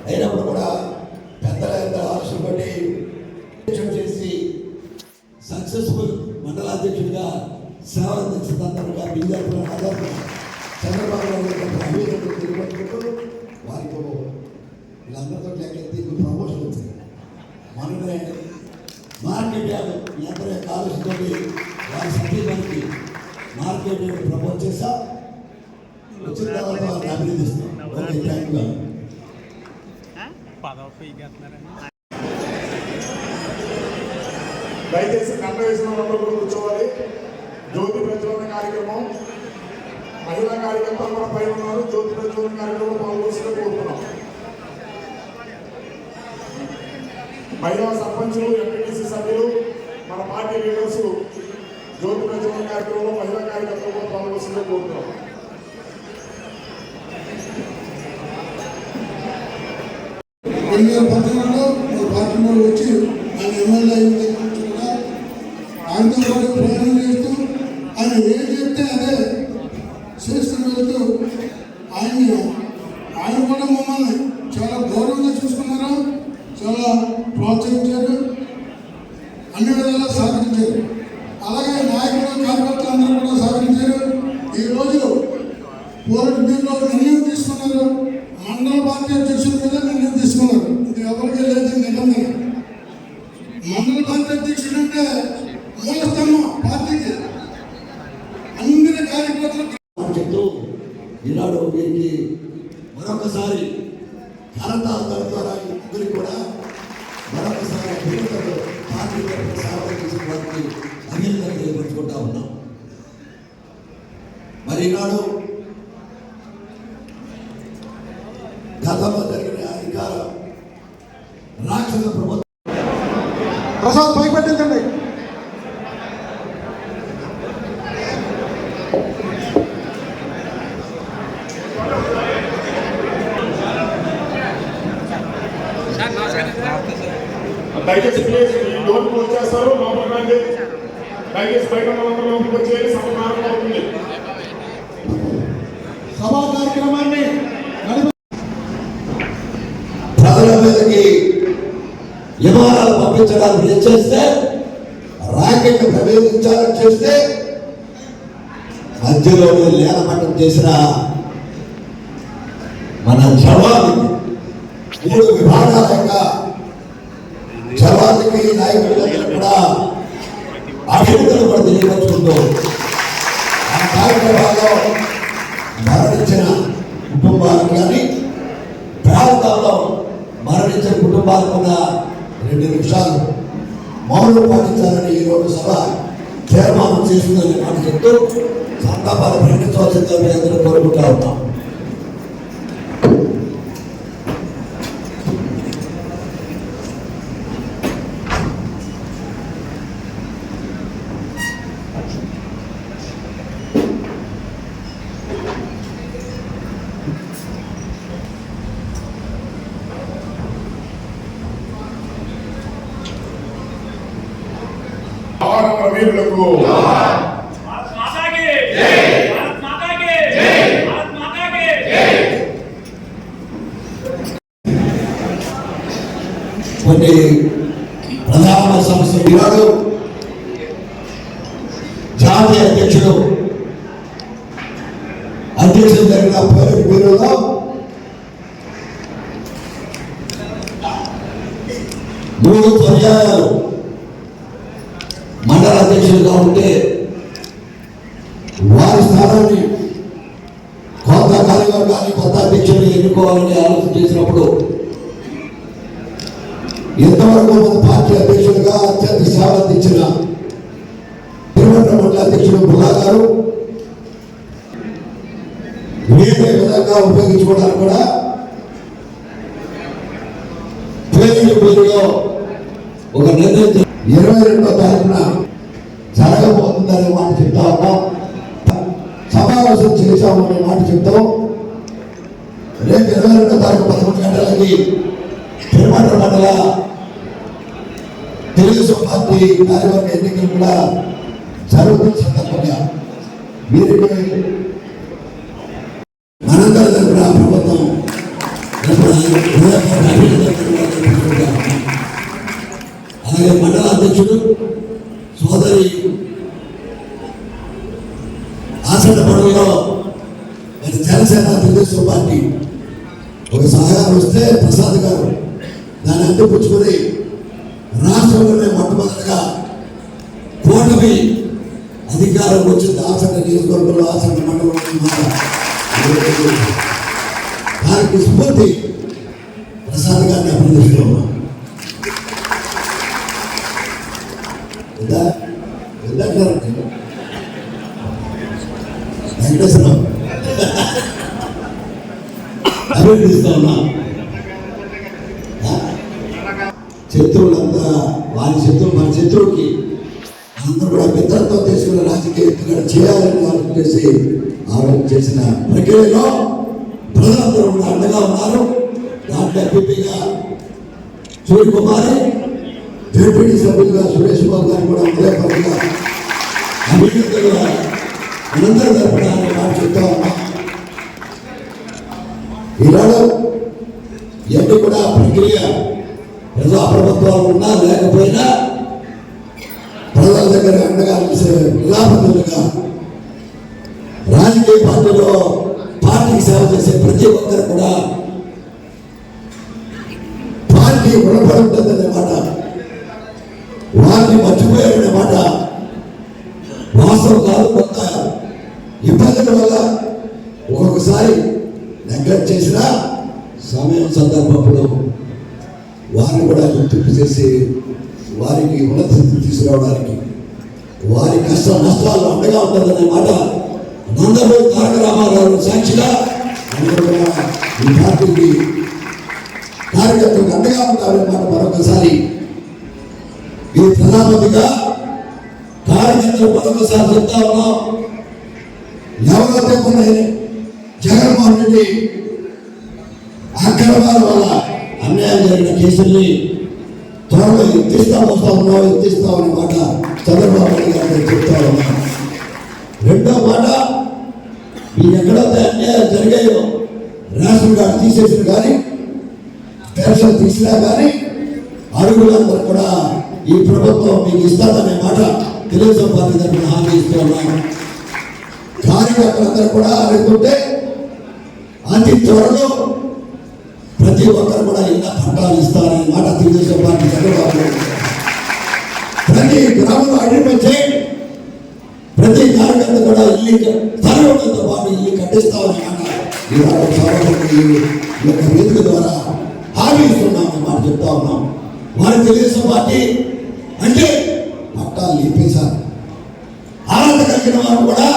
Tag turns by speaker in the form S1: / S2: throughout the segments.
S1: అయినప్పుడు కూడా పెద్దల ఆలోచనపడి చేసి సక్సెస్ఫుల్ మండలాధ్యక్షుడిగా సేవ అందించిన సందర్భంగా బీజేపీ ఆధార చంద్రబాబు నాయుడు అభివృద్ధి తెలియపట్టుకుంటూ వారికి వీళ్ళందరితో లెక్కెత్తి ప్రమోషన్ వచ్చింది. మనమే మార్కెట్ యార్డ్ మీ అందరి ఆలోచనతో వారి సభ్యులకి మార్కెట్ యార్డ్ ప్రమోట్ చేసా వచ్చిన తర్వాత వారిని అభినందిస్తాం. Okay, thank you.
S2: దయచేసి కంట వేసిన వాళ్ళు కూర్చోవాలి. జ్యోతి ప్రజ్వలన కార్యక్రమం మహిళా కార్యకర్తలు కూడా పై ఉన్నారు. జ్యోతి ప్రజ్వలన కార్యక్రమం పాల్గొల్సిందిగా కోరుతున్నాం. మహిళా సర్పంచులు, ఎంపీటీసీ సభ్యులు, మన పార్టీ లీడర్స్ జ్యోతి ప్రజ్వలన కార్యక్రమంలో మహిళా కార్యకర్తలు కూడా పాల్గొల్సిందిగా కోరుతున్నాం.
S3: పార్టీలో వచ్చి ఆయన ఎమ్మెల్యే ఆయనతో పాటు ప్రయాణం చేస్తూ ఆయన ఏం చెప్తే అదే చేస్తూ వెళ్తూ ఆయన కూడా మమ్మల్ని చాలా గౌరవంగా చూసుకున్నారు, చాలా ప్రోత్సహించారు, అన్ని విధాలా సహకరించారు. అలాగే నాయకులు, కార్యకర్తలు అందరూ కూడా సహకరించారు. ఈరోజు పోరాట బ్యూరో నిర్ణయం తీసుకున్నారు. మండల పార్టీ అధ్యక్షుల మీద నిర్ణయం తీసుకున్నారు. ఇది ఎవరికి లేదు నిబంధన. మండల పార్టీ అధ్యక్షుడు అంటే మూల స్తంభం పార్టీకి. అందరి కార్యకర్తలు
S1: చెప్తూ ఈనాడు వీరికి మరొకసారి కరతాళాల ద్వారా ఇద్దరికి కూడా మరొకసారి పార్టీ సేవ చేసిన వారికి అభినందనలు తెలియపరుచుకుంటా ఉన్నాం. మరి ఈనాడు గతంలో జరిగిన అధికార రాక్షస ప్రభుత్వం
S3: ప్రసాద్ పైకి పెట్టించండి.
S2: దయచేసి ప్లీజ్ డోర్ క్లోజ్ చేస్తారు. లోపలికి రండి. దయచేసి బయట వాళ్ళందరూ లోపలికి వచ్చేయాలి. సభ ప్రారంభమవుతుంది.
S3: సభా కార్యక్రమాన్ని
S1: ప్రజల మీదకి విమానాలు పంపించడానికి చేస్తే, రాకెట్ ప్రవేశించాలని చేస్తే మధ్యలో లేలమట్టం చేసిన మన జవాను 3 విభాగాల యొక్క జవాన్లకి నాయకులందరూ కూడా అభినందనలు కూడా తెలియపరుచుకుంటూ ఆ కార్యక్రమాల్లో మరణించిన కుటుంబాలకు కానీ ప్రాంతాల్లో మరణించిన కుటుంబాలకు కూడా 2 నిమిషాలు మౌనం పాటించాలని ఈరోజు సభ తీర్మానం చేస్తుందని మాట చెప్తూ సంతాపాలు ప్రకటించవలసిందిగా మీ అందరూ కోరుకుంటా ఉన్నాం.
S2: వీరులకు
S1: కొన్ని ప్రధాన సమస్యలు ఈనాడు జాతీయ అధ్యక్షుడు జరిగిన పోలింగ్ బ్యూరోలో మూడు పర్యాయాలు మండల అధ్యక్షులుగా ఉంటే వారి స్థానాన్ని కొత్త కార్యవర్గాన్ని కొత్త అధ్యక్షులు ఎన్నుకోవాలని ఆలోచన చేసినప్పుడు ఎంతవరకు మన పార్టీ అధ్యక్షులుగా అత్యంత సేవ అందించిన తిరువనూరు మండల అధ్యక్షుడు బుల్లా గారు వేరే విధంగా ఉపయోగించుకోవడానికి కూడా పేరులో ఒక నిర్ణయం 22వ తారీఖున జరగబోతుందనే మాట చెప్తా ఉన్నాం. సమావేశం చేశామనే మాట చెప్తాం. రేపు 22వ తారీఖు 11 గంటలకి తిరుమల మండల తెలుగుదేశం పార్టీ కార్యవర్గ ఎన్నికలు కూడా జరుగుతున్న సందర్భంగా వీరికి మనందరి తరపున ప్రభుత్వం అలాగే మండల అధ్యక్షుడు సోదరి ఆసనపడంలో మరి జనసేన తెలుగుదేశం పార్టీ ఒక సహకారం వస్తే ప్రసాద్ గారు దాన్ని అందిపుచ్చుకొని రాష్ట్రంలోనే మొట్టమొదటిగా కూటమి అధికారం వచ్చింది ఆసన నియోజకవర్గంలో ఆసన మండలంలో దానికి స్ఫూర్తి ప్రసాద్ గారిని అభినందిస్తున్నాం. వెంకటేశ్వరం అభినందిస్తా ఉన్నా. శత్రువులంతా వారి శత్రువు మన శత్రువుకి అందరూ కూడా మిత్రత్వం తీసుకున్న రాజకీయ ఎత్తుగడ చేయాలని ఆలోచన చేసిన ప్రక్రియలో ప్రజలందరూ కూడా అండగా ఉన్నారు. దాంట్లో ఎంపీగా సూర్యకుమారి, జడ్పీటీ సభ్యులుగా సురేష్ బాబు గారు కూడా ఉదయపరంగా అభివృద్ధిగా అందరూ జరపడానికి మాట చెప్తా ఉన్నాం. ఈనాడు ఇవన్నీ కూడా ప్రక్రియ ప్రజాప్రభుత్వాలు ఉన్నా లేకపోయినా ప్రజల దగ్గర అండగా ప్రజాప్రతినిధులుగా రాజకీయ పార్టీలో పార్టీకి సేవ చేసే ప్రతి ఒక్కరు కూడా పార్టీ రుణపడి ఉంటుందనే మాట, వారిని మర్చిపోయారనే మాట వాస్తవం కాదు. కొంత ఇబ్బందుల వల్ల ఒక్కొక్కసారి నెగ్లెక్ట్ చేసిన సమయం సందర్భంలో వారిని కూడా గుర్తింపు చేసి వారికి ఉన్నత స్థితి తీసుకురావడానికి వారి కష్ట నష్టాలు అండగా ఉంటుందనే మాట నందమూరి తారక రామారావు సాక్షిగా అందరూ కూడా ఈ పార్టీకి కార్యకర్తలకు అండగా ఉంటారనే మాట మరొకసారి ఈ ప్రధానమంత్రిగా కార్యకర్తలు మరొకసారి చెప్తా ఉన్నాం. ఎవరైతే కొన్ని జగన్మోహన్ రెడ్డి అక్రమాల వల్ల అన్యాయం జరిగిన కేసుల్ని త్వరలో ఎత్తిస్తామనే మాట చంద్రబాబు నాయుడు గారు చెప్తా ఉన్నాం. రెండో మాట, మీరు ఎక్కడైతే అన్యాయం జరిగాయో రేషన్ కార్డు తీసేసిన కానీ పెన్షన్ తీసినా కానీ అడుగులందరూ కూడా ఈ ప్రభుత్వం మీకు ఇస్తాదనే మాట తెలుగుదేశం పార్టీ తరఫున హామీ ఇస్తూ ఉన్నాం. కార్యకర్తలందరూ కూడా అడుగుతుంటే అతి త్వరలో ప్రతి ఒక్కరు కూడా ఇళ్ళ పట్టాలు ఇస్తారనే మాట తెలుగుదేశం పార్టీ చంద్రబాబు ప్రతి గ్రామంలో ఐడెంటిఫై చేయండి. ప్రతి కార్యకర్త కూడా ఇల్లు స్థలంతో పాటు ఇల్లు కట్టిస్తామని మాట ఈనాడు సభకి యొక్క వేదిక ద్వారా హామీ ఇస్తున్నామని మాట చెప్తా ఉన్నాం. వారి తెలుగుదేశం పార్టీ అంటే పట్టాలు లేపేశారు. అర్హత కలిగిన వారు కూడా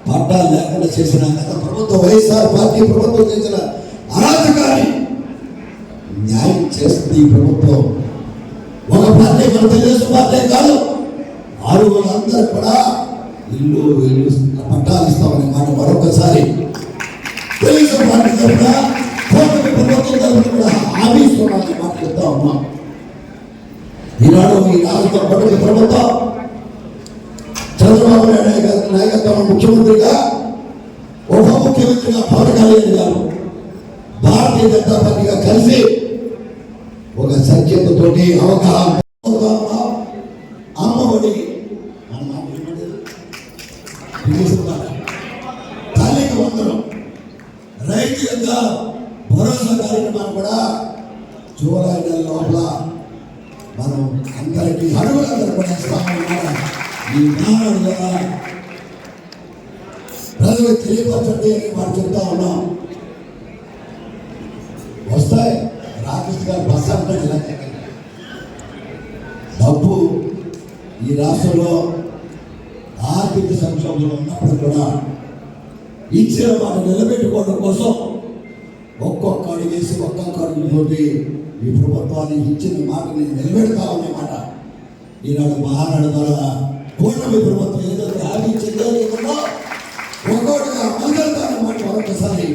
S1: పట్టాలు లేకుండా చేసిన గత ప్రభుత్వం వైఎస్ఆర్ పార్టీ ప్రభుత్వం చేసిన అరాచకాన్ని న్యాయం చేస్తుంది ఈ ప్రభుత్వం. ఒక పార్టీ మన తెలుగుదేశం పార్టీ కాదు, అరుగులందరూ కూడా ఇల్లు పట్టాలు ఇస్తామనే మాట మరొకసారి తెలుగుదేశం పార్టీ తరఫున ప్రభుత్వం తరఫున కూడా హామీ ఇస్తున్నామని మాట చెప్తా ఉన్నాం. ఈనాడు ఈ రాష్ట్ర ప్రభుత్వం చంద్రబాబు నాయుడు గారి నాయకత్వంలో ముఖ్యమంత్రిగా ఉప ముఖ్యమంత్రిగా పవన్ కళ్యాణ్ గారు భారతీయ జనతా పార్టీగా కలిసి ఒక సంఖ్యతతోటి అవగాహన అమ్మఒడి తల్లికి వందనం రైతు యొక్క భరోసా కార్యక్రమాన్ని కూడా జూలై నెల లోపల మనం అందరికీ అడుగులందరూ కూడా ఇస్తామన్నమాట. ఈ నాడు ద్వారా ప్రజలు తెలియపరచండి అని మనం చెప్తా ఉన్నాం. వస్తాయి రాకేష్ గారు బస్ అంటే డబ్బు ఈ రాష్ట్రంలో ఆర్థిక సంక్షోభంలో ఉన్నప్పుడు కూడా ఇచ్చిన మాట నిలబెట్టుకోవడం కోసం ఒక్కొక్క అడుగు వేసి ఒక్కొక్క అడుగుతోటి ఈ ప్రభుత్వాన్ని ఇచ్చిన మాటని నిలబెడతామనే మాట ఈనాడు మహానాడు ద్వారా కూటమి ప్రభుత్వం ఏదైతే హామీ ఇచ్చిందో ఒక్కొక్కటిగా అమలుతామనే మాట మరొకసారి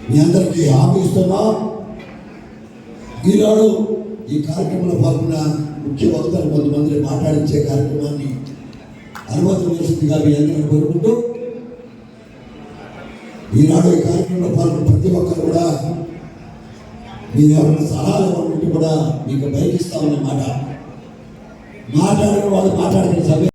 S1: మీ అందరికీ హామీ ఇస్తున్నాం. ఈనాడు ఈ కార్యక్రమంలో పాల్గొన్న ముఖ్య వక్తలు కొంతమంది మాట్లాడించే కార్యక్రమాన్ని అనుమతి చేసిందిగా మీ అందరినీ కోరుకుంటూ ఈనాడు ఈ కార్యక్రమంలో పాల్గొన్న ప్రతి ఒక్కరు కూడా మీరు ఎవరైనా సలహాలు ఇవ్వాలంటే కూడా మీకు బయటిస్తామన్న మాట మాట్లాడిన వాళ్ళు మాట్లాడుతున్న సమయం